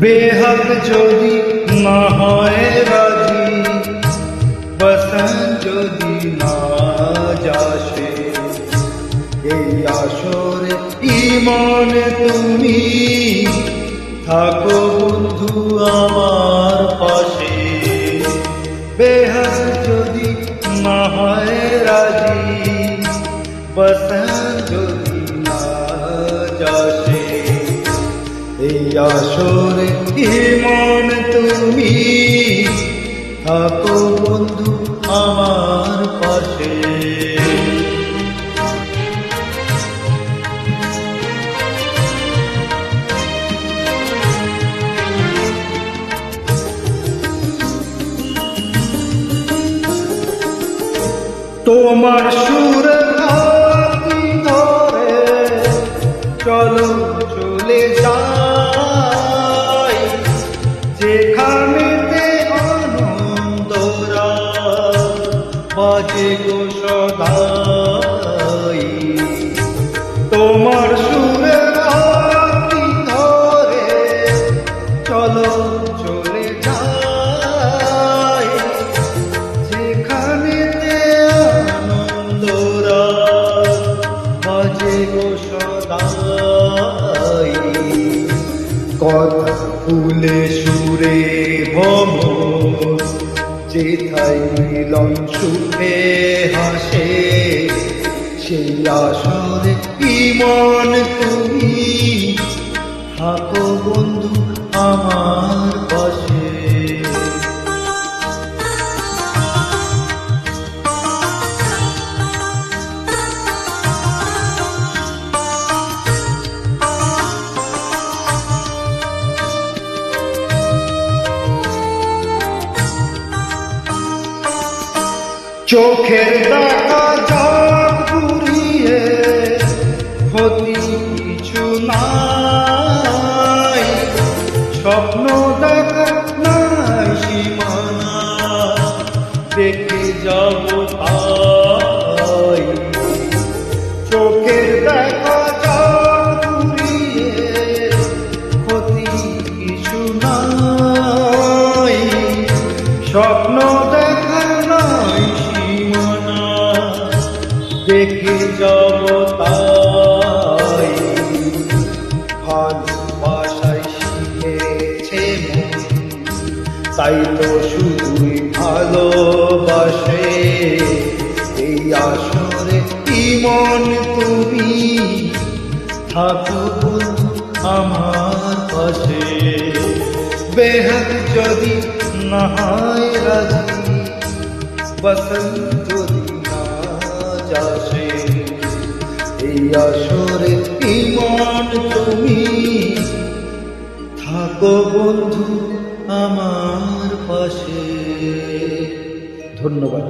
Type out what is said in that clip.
বেহাগ যদি না হয় রাজি, বসন্ত যদি না যাসে, এই আসরে ইমান তুমি থাকো বন্ধু আমার পাশে। বেহাগ যদি না হয় রাজি, বসন্ত যদি না যাসে, এই আসরে ইমান তুমি থাকো বন্ধু আমার পাশে। তোমার সুর ধরে চলো চলে যাই, যেখানেতে আনন্দরা বাজে গো সদাই। তোমার সুরে ধরে চলো চলে যাই, যেখানেতে আনন্দরা বাজে গো সদাই। কথা ফুলে সুরে ভ্রমর, যেথায় মিলন সুখে হাসে, সেই আসরে ইমান তুমি থাকো বন্ধু আমার পাশে। চোখের দেখা জগ ঘুরিয়ে ক্ষতি কিছু নাই, স্বপ্ন দেখা নাই সীমানা, দেখে যাব তাই। চোখের দেখা জগ ঘুরিয়ে ক্ষতি কিছু নাই, স্বপ্ন দেখা নাই দেখে যাব তাই। ভালোবাসায় শিখেছে তাই তো শুধুই ভালোবাসে, এই আসরে ইমান তুমি থাকো বন্ধু আমার পাশে। বেহাগ যদি না হয় রাজি, বসন্ত যদি না যাসে, এই আসরে ইমান তুমি থাকো বন্ধু আমার পাশে। ধন্যবাদ।